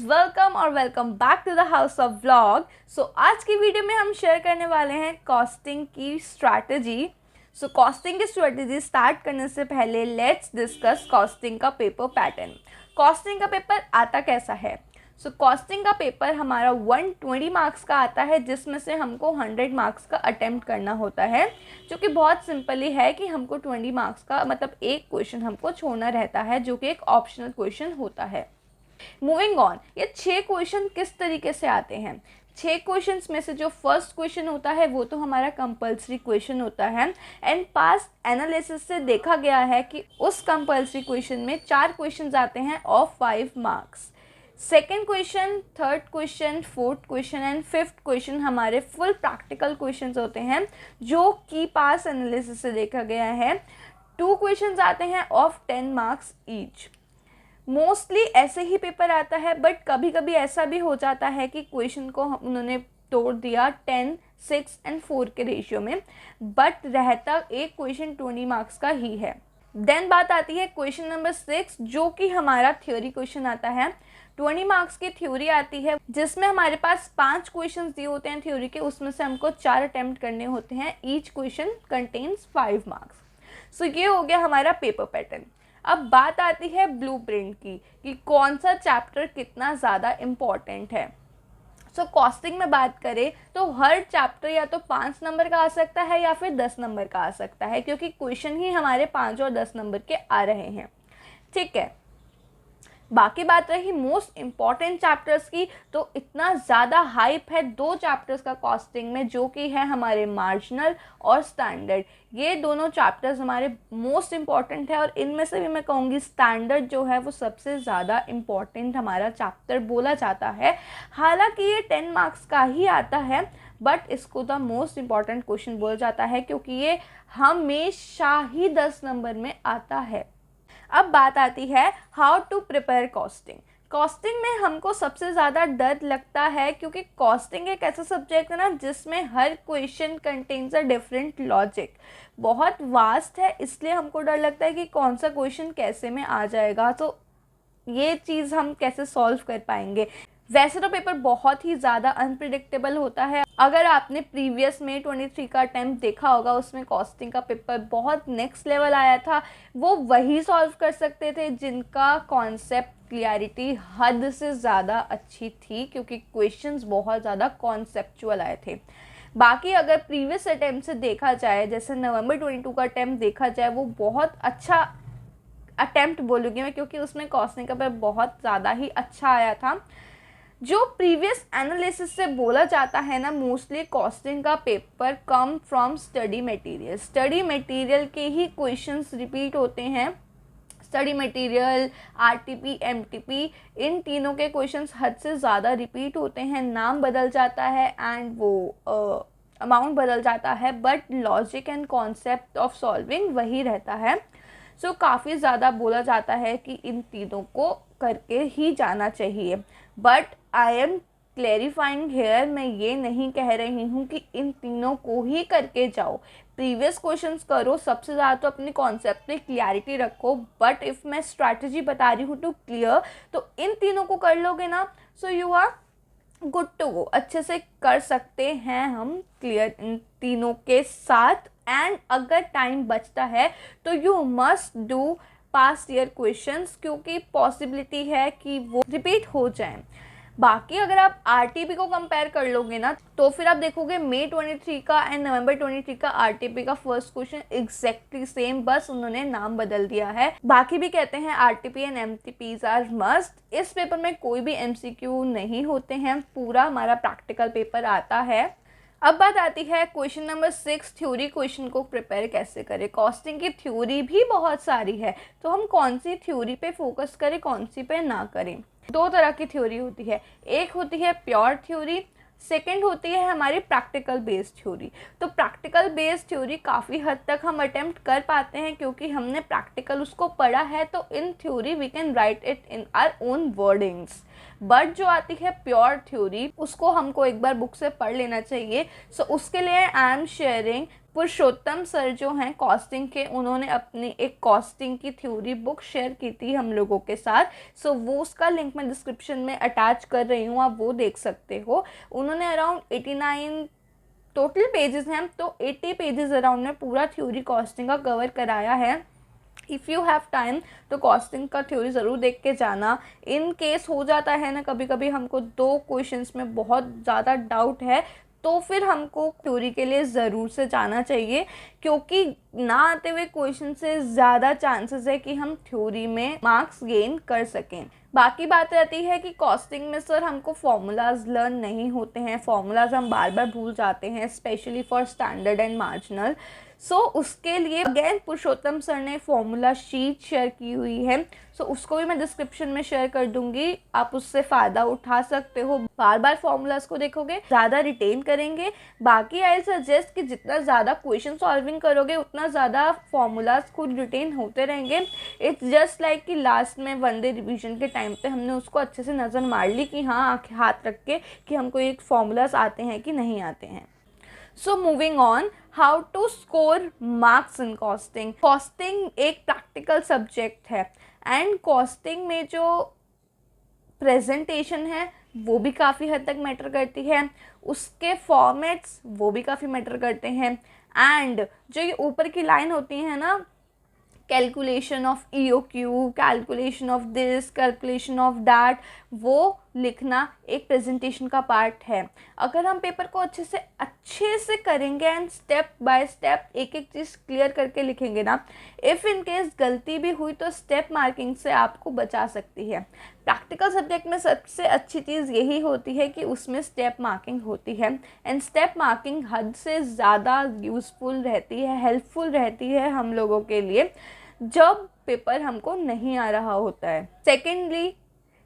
Welcome और welcome back to the house of vlog. आज की वीडियो में हम शेयर करने वाले हैं कॉस्टिंग की स्ट्रैटेजी। कॉस्टिंग की स्ट्रैटेजी स्टार्ट करने से पहले लेट्स डिस्कस कॉस्टिंग का पेपर पैटर्न। कॉस्टिंग का पेपर आता कैसा है? कॉस्टिंग का पेपर हमारा 120 मार्क्स का आता है, जिसमें से हमको 100 मार्क्स का अटेम्प्ट करना होता है, जो कि बहुत सिंपली है कि हमको 20 मार्क्स का मतलब एक क्वेश्चन हमको छोड़ना रहता है, जो कि एक ऑप्शनल क्वेश्चन होता है। मूविंग ऑन, ये 6 क्वेश्चन किस तरीके से आते हैं? 6 क्वेश्चंस में से जो फर्स्ट क्वेश्चन होता है वो तो हमारा कंपलसरी क्वेश्चन होता है, एंड पास्ट एनालिसिस से देखा गया है कि उस कंपलसरी क्वेश्चन में 4 क्वेश्चंस आते हैं of 5 marks. Second question, third question, fourth question and fifth question हमारे फुल प्रैक्टिकल क्वेश्चंस होते हैं, जो कि पास एनालिसिस से देखा गया है 2 क्वेश्चंस आते हैं ऑफ 10 मार्क्स ईच। मोस्टली ऐसे ही पेपर आता है, बट कभी कभी ऐसा भी हो जाता है कि क्वेश्चन को उन्होंने तोड़ दिया 10, 6 एंड 4 के रेशियो में, बट रहता एक क्वेश्चन 20 मार्क्स का ही है। देन बात आती है क्वेश्चन नंबर 6, जो कि हमारा थ्योरी क्वेश्चन आता है। 20 मार्क्स की थ्योरी आती है, जिसमें हमारे पास 5 क्वेश्चंस दिए होते हैं थ्योरी के, उसमें से हमको 4 अटेम्प्ट करने होते हैं। Each question contains 5 marks. ये हो गया हमारा पेपर पैटर्न। अब बात आती है ब्लूप्रिंट की कि कौन सा चैप्टर कितना ज़्यादा इम्पॉर्टेंट है। कॉस्टिंग में बात करें तो हर चैप्टर या तो 5 नंबर का आ सकता है या फिर 10 नंबर का आ सकता है, क्योंकि क्वेश्चन ही हमारे 5 और 10 नंबर के आ रहे हैं। ठीक है, बाकी बात रही मोस्ट इम्पॉर्टेंट चैप्टर्स की, तो इतना ज़्यादा हाइप है 2 चैप्टर्स का कॉस्टिंग में, जो कि है हमारे मार्जिनल और स्टैंडर्ड। ये दोनों चैप्टर्स हमारे मोस्ट इम्पॉर्टेंट है, और इनमें से भी मैं कहूँगी स्टैंडर्ड जो है वो सबसे ज़्यादा इम्पॉर्टेंट हमारा चैप्टर बोला जाता है। हालांकि ये 10 मार्क्स का ही आता है, बट इसको द मोस्ट इम्पॉर्टेंट क्वेश्चन बोला जाता है, क्योंकि ये हमेशा ही 10 नंबर में आता है। अब बात आती है how to prepare costing. Costing में हमको सबसे ज़्यादा डर लगता है, क्योंकि कॉस्टिंग एक ऐसा सब्जेक्ट है ना जिसमें हर question contains a different logic. बहुत वास्ट है, इसलिए हमको डर लगता है कि कौन सा क्वेश्चन कैसे में आ जाएगा, तो ये चीज़ हम कैसे सॉल्व कर पाएंगे। वैसे तो पेपर बहुत ही ज़्यादा अनप्रिडिक्टेबल होता है। अगर आपने प्रीवियस में 23 का अटैम्प्ट देखा होगा, उसमें कॉस्टिंग का पेपर बहुत नेक्स्ट लेवल आया था। वो वही सॉल्व कर सकते थे जिनका कॉन्सेप्ट क्लियरिटी हद से ज़्यादा अच्छी थी, क्योंकि क्वेश्चंस बहुत ज़्यादा कॉन्सेप्चुअल आए थे। बाकी अगर प्रीवियस अटैम्प्ट से देखा जाए, जैसे नवंबर 22 का अटैम्प्ट देखा जाए, वो बहुत अच्छा अटैम्प्ट बोलूँगी मैं, क्योंकि उसमें कॉस्टिंग का पेपर बहुत ज़्यादा ही अच्छा आया था। जो प्रीवियस एनालिसिस से बोला जाता है ना, मोस्टली कॉस्टिंग का paper come from study material. Study material के ही क्वेश्चंस रिपीट होते हैं। स्टडी मटेरियल, आरटीपी, एमटीपी, इन तीनों के क्वेश्चंस हद से ज़्यादा रिपीट होते हैं। नाम बदल जाता है एंड वो अमाउंट बदल जाता है, but logic and concept of solving वही रहता है। काफ़ी ज़्यादा बोला जाता है कि इन तीनों को करके ही जाना चाहिए, but I am clarifying here, मैं ये नहीं कह रही हूँ कि इन तीनों को ही करके जाओ। प्रीवियस क्वेश्चंस करो, सबसे ज़्यादा तो अपने कॉन्सेप्ट पे क्लियरिटी रखो, बट इफ़ मैं स्ट्रैटेजी बता रही हूँ टू क्लियर, तो इन तीनों को कर लोगे ना, so you are good to go. अच्छे से कर सकते हैं हम क्लियर इन तीनों के साथ। एंड अगर टाइम बचता है तो you must do past year questions, क्योंकि पॉसिबिलिटी है कि वो रिपीट हो जाएं। बाकी अगर आप आरटीपी को कंपेयर कर लोगे ना, तो फिर आप देखोगे मई 23 का एंड नवंबर 23 का आरटीपी का फर्स्ट क्वेश्चन एग्जैक्टली सेम, बस उन्होंने नाम बदल दिया है। बाकी भी कहते हैं आरटीपी एंड एमटीपीज आर मस्ट। इस पेपर में कोई भी एमसीक्यू नहीं होते हैं, पूरा हमारा प्रैक्टिकल पेपर आता है। अब बात आती है क्वेश्चन नंबर 6, थ्योरी क्वेश्चन को प्रिपेयर कैसे करें। कॉस्टिंग की थ्योरी भी बहुत सारी है, तो हम कौन सी थ्योरी पे फोकस करें, कौन सी पे ना करें। 2 तरह की थ्योरी होती है, एक होती है प्योर थ्योरी, सेकंड होती है हमारी प्रैक्टिकल बेस्ड थ्योरी। तो प्रैक्टिकल बेस्ड थ्योरी काफ़ी हद तक हम अटेम्प्ट कर पाते हैं, क्योंकि हमने प्रैक्टिकल उसको पढ़ा है, तो in theory we can write it in our own wordings. But जो आती है प्योर थ्योरी, उसको हमको एक बार बुक से पढ़ लेना चाहिए। उसके लिए I am sharing Purushottam sir जो हैं कॉस्टिंग के, उन्होंने अपनी एक कॉस्टिंग की थ्योरी बुक शेयर की थी हम लोगों के साथ। सो वो उसका लिंक मैं डिस्क्रिप्शन में अटैच कर रही हूँ, आप वो देख सकते हो। उन्होंने अराउंड 89 टोटल पेजेस हैं, तो 80 पेजेस अराउंड में पूरा थ्योरी कॉस्टिंग का कवर कराया है। इफ़ यू हैव टाइम तो कॉस्टिंग का थ्योरी ज़रूर देख के जाना। इन केस हो जाता है ना कभी कभी हमको 2 क्वेश्चंस में बहुत ज़्यादा डाउट है, तो फिर हमको थ्योरी के लिए ज़रूर से जाना चाहिए, क्योंकि ना आते हुए क्वेश्चन से ज़्यादा चांसेस है कि हम थ्योरी में मार्क्स गेन कर सकें। बाकी बात रहती है कि कॉस्टिंग में सर हमको फॉर्मूलाज लर्न नहीं होते हैं, फॉर्मूलाज हम बार बार भूल जाते हैं, specially for standard and marginal. So उसके लिए अगेन पुरुषोत्तम सर ने फॉर्मूला शीट शेयर की हुई है, सो उसको भी मैं डिस्क्रिप्शन में शेयर कर दूंगी, आप उससे फ़ायदा उठा सकते हो। बार बार फॉर्मूलाज को देखोगे ज़्यादा रिटेन करेंगे। बाकी आई सजेस्ट कि जितना ज़्यादा क्वेश्चन सॉल्विंग करोगे उतना ज़्यादा फॉर्मूलाज खुद रिटेन होते रहेंगे। इट्स जस्ट लाइक कि लास्ट में वनडे रिवीजन के टाइम पे हमने उसको अच्छे से नज़र मार ली कि हाँ हाथ रख के कि हमको एक फॉर्मूलाज आते हैं कि नहीं आते हैं। So moving on, how to score marks in costing. Costing एक प्रैक्टिकल सब्जेक्ट है एंड कॉस्टिंग में जो प्रेजेंटेशन है वो भी काफ़ी हद तक मैटर करती है, उसके फॉर्मेट्स वो भी काफ़ी मैटर करते हैं, एंड जो ये ऊपर की लाइन होती है ना, calculation of EOQ, calculation of this, calculation of that, वो लिखना एक प्रेजेंटेशन का पार्ट है। अगर हम पेपर को अच्छे से करेंगे एंड स्टेप बाय स्टेप एक एक चीज़ क्लियर करके लिखेंगे ना, इफ़ इन केस गलती भी हुई तो स्टेप मार्किंग से आपको बचा सकती है। प्रैक्टिकल सब्जेक्ट में सबसे अच्छी चीज़ यही होती है कि उसमें स्टेप मार्किंग होती है, एंड स्टेप मार्किंग हद से ज़्यादा यूज़फुल रहती है, हेल्पफुल रहती है हम लोगों के लिए जब पेपर हमको नहीं आ रहा होता है।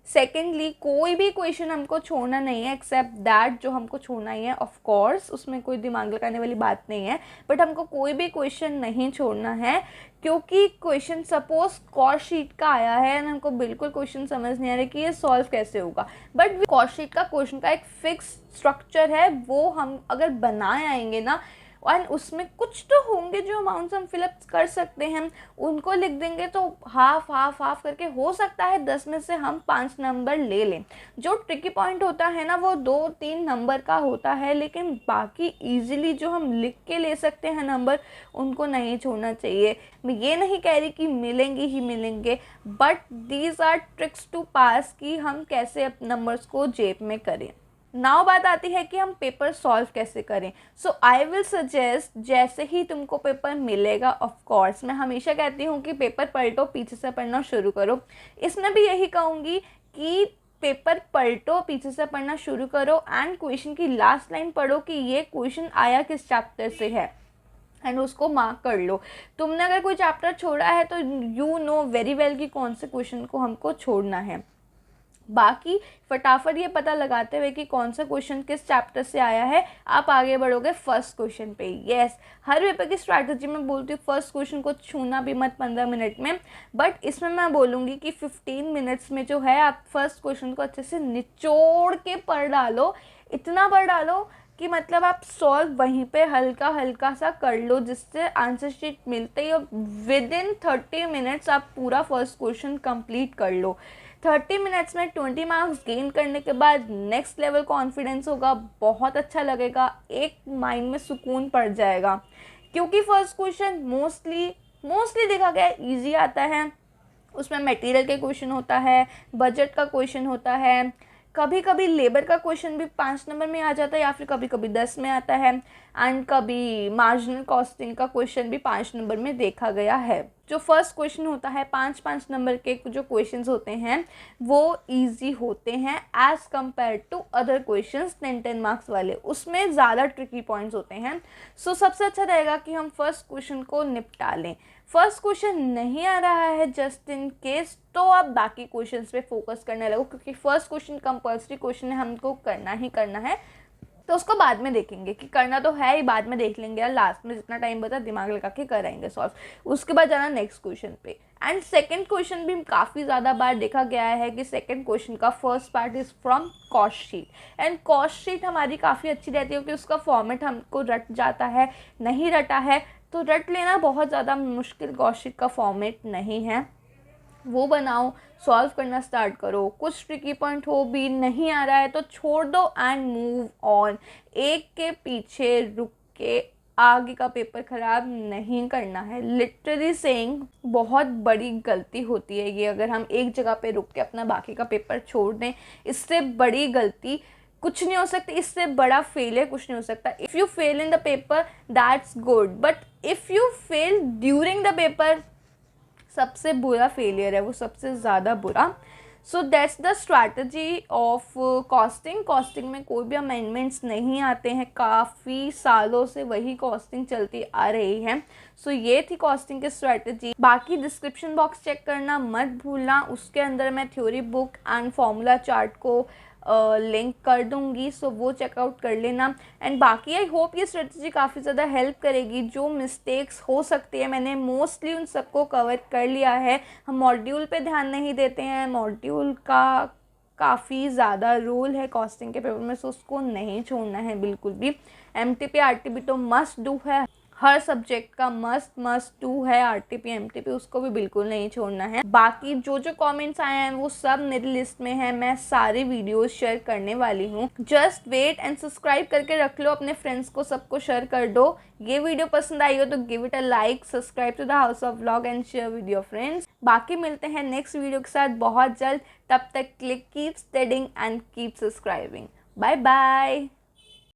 सेकेंडली कोई भी क्वेश्चन हमको छोड़ना नहीं है एक्सेप्ट दैट, जो हमको छोड़ना ही है ऑफ कोर्स, उसमें कोई दिमाग लगाने वाली बात नहीं है, बट हमको कोई भी क्वेश्चन नहीं छोड़ना है, क्योंकि क्वेश्चन सपोज कॉस्ट शीट का आया है एंड हमको बिल्कुल क्वेश्चन समझ नहीं आ रहा कि ये सॉल्व कैसे होगा, बट कॉस्ट शीट का क्वेश्चन का एक फिक्स स्ट्रक्चर है, वो हम अगर बनाए आएंगे ना, और उसमें कुछ तो होंगे जो अमाउंट्स हम फिलअप कर सकते हैं, उनको लिख देंगे तो हाफ हाफ हाफ करके हो सकता है 10 में से हम 5 नंबर ले लें। जो ट्रिकी पॉइंट होता है ना वो 2-3 नंबर का होता है, लेकिन बाकी इजीली जो हम लिख के ले सकते हैं नंबर, उनको नहीं छोड़ना चाहिए। मैं ये नहीं कह रही कि मिलेंगे ही मिलेंगे, but these are tricks to pass कि हम कैसे नंबर्स को जेब में करें। नाउ बात आती है कि हम पेपर सॉल्व कैसे करें। सो आई विल सजेस्ट, जैसे ही तुमको पेपर मिलेगा, ऑफ कोर्स मैं हमेशा कहती हूँ कि पेपर पलटो, पीछे से पढ़ना शुरू करो। इसमें भी यही कहूँगी कि पेपर पलटो, पीछे से पढ़ना शुरू करो एंड क्वेश्चन की लास्ट लाइन पढ़ो कि ये क्वेश्चन आया किस चैप्टर से है, एंड उसको मार्क कर लो। तुमने अगर कोई चैप्टर छोड़ा है तो यू नो वेरी वेल कि कौन से क्वेश्चन को हमको छोड़ना है। बाकी फटाफट ये पता लगाते हुए कि कौन सा क्वेश्चन किस चैप्टर से आया है, आप आगे बढ़ोगे फर्स्ट क्वेश्चन पे। यस, हर पेपर की स्ट्रैटेजी में बोलती हूँ फर्स्ट क्वेश्चन को छूना भी मत 15 मिनट में, बट इसमें मैं बोलूँगी कि 15 मिनट्स में जो है आप फर्स्ट क्वेश्चन को अच्छे से निचोड़ के पढ़ डालो, इतना पढ़ डालो कि मतलब आप सॉल्व वहीं पे हल्का हल्का सा कर लो, जिससे आंसर शीट मिलते ही विद इन 30 मिनट्स आप पूरा फर्स्ट क्वेश्चन कंप्लीट कर लो। 30 मिनट्स में 20 मार्क्स गेन करने के बाद नेक्स्ट लेवल कॉन्फिडेंस होगा, बहुत अच्छा लगेगा, एक माइंड में सुकून पड़ जाएगा, क्योंकि फर्स्ट क्वेश्चन मोस्टली देखा गया ईजी आता है। उसमें मटेरियल के क्वेश्चन होता है, बजट का क्वेश्चन होता है, कभी कभी लेबर का क्वेश्चन भी 5 नंबर में आ जाता है या फिर कभी कभी 10 में आता है, एंड कभी मार्जिनल कॉस्टिंग का क्वेश्चन भी 5 नंबर में देखा गया है। जो फर्स्ट क्वेश्चन होता है 5-5 नंबर के जो क्वेश्चंस होते हैं वो इजी होते हैं as compare to other questions 10-10 marks वाले, उसमें ज़्यादा ट्रिकी पॉइंट्स होते हैं। सो सबसे अच्छा रहेगा कि हम फर्स्ट क्वेश्चन को निपटा लें। फर्स्ट क्वेश्चन नहीं आ रहा है जस्ट इन केस, तो आप बाकी क्वेश्चंस पे फोकस करने लगो, क्योंकि फर्स्ट क्वेश्चन कंपल्सरी क्वेश्चन है, हमको करना ही करना है। तो उसको बाद में देखेंगे कि करना तो है ही, बाद में देख लेंगे यार, लास्ट में जितना टाइम बचा दिमाग लगा के कराएंगे सॉल्व। उसके बाद जाना नेक्स्ट क्वेश्चन पे। एंड सेकंड क्वेश्चन भी काफ़ी ज़्यादा बार देखा गया है कि सेकंड क्वेश्चन का first part is from cost sheet. And cost sheet हमारी काफ़ी अच्छी रहती है क्योंकि उसका फॉर्मेट हमको रट जाता है, नहीं रटा है तो रट लेना बहुत ज़्यादा मुश्किल कॉस्ट शीट का फॉर्मेट नहीं है। वो बनाओ, सॉल्व करना स्टार्ट करो, कुछ ट्रिकी पॉइंट हो भी नहीं आ रहा है तो छोड़ दो एंड मूव ऑन। एक के पीछे रुक के आगे का पेपर ख़राब नहीं करना है। लिटरली सेइंग बहुत बड़ी गलती होती है ये, अगर हम एक जगह पे रुक के अपना बाकी का पेपर छोड़ दें। इससे बड़ी गलती कुछ नहीं हो सकती, इससे बड़ा फेलियर कुछ नहीं हो सकता। If you fail in the paper that's good, but if you fail during the paper सबसे बुरा फेलियर है वो, सबसे ज़्यादा बुरा। So that's the strategy of costing. Costing में कोई भी अमेंडमेंट्स नहीं आते हैं, काफ़ी सालों से वही कॉस्टिंग चलती आ रही है। सो ये थी कॉस्टिंग की स्ट्रैटेजी। बाकी डिस्क्रिप्शन बॉक्स चेक करना मत भूलना, उसके अंदर मैं theory book and formula chart को लिंक कर दूंगी, सो वो चेकआउट कर लेना। एंड बाकी आई होप ये स्ट्रेटजी काफ़ी ज़्यादा हेल्प करेगी। जो मिस्टेक्स हो सकती है मैंने मोस्टली उन सबको कवर कर लिया है। हम मॉड्यूल पे ध्यान नहीं देते हैं, मॉड्यूल का काफ़ी ज़्यादा रोल है कॉस्टिंग के पेपर में, सो उसको नहीं छोड़ना है बिल्कुल भी। एमटीपी आरटीपी तो मस्ट डू है, हर सब्जेक्ट का मस्ट डू है आरटीपी एमटीपी, उसको भी बिल्कुल नहीं छोड़ना है। बाकी जो जो कमेंट्स आए हैं वो सब मेरी लिस्ट में है, मैं सारी वीडियोस शेयर करने वाली हूँ। जस्ट वेट एंड सब्सक्राइब करके रख लो, अपने फ्रेंड्स को सबको शेयर कर दो। ये वीडियो पसंद आई हो तो give it a like, subscribe to the house of vlog and share with your friends. बाकी मिलते हैं नेक्स्ट वीडियो के साथ बहुत जल्द, तब तक keep studying and keep subscribing. Bye bye.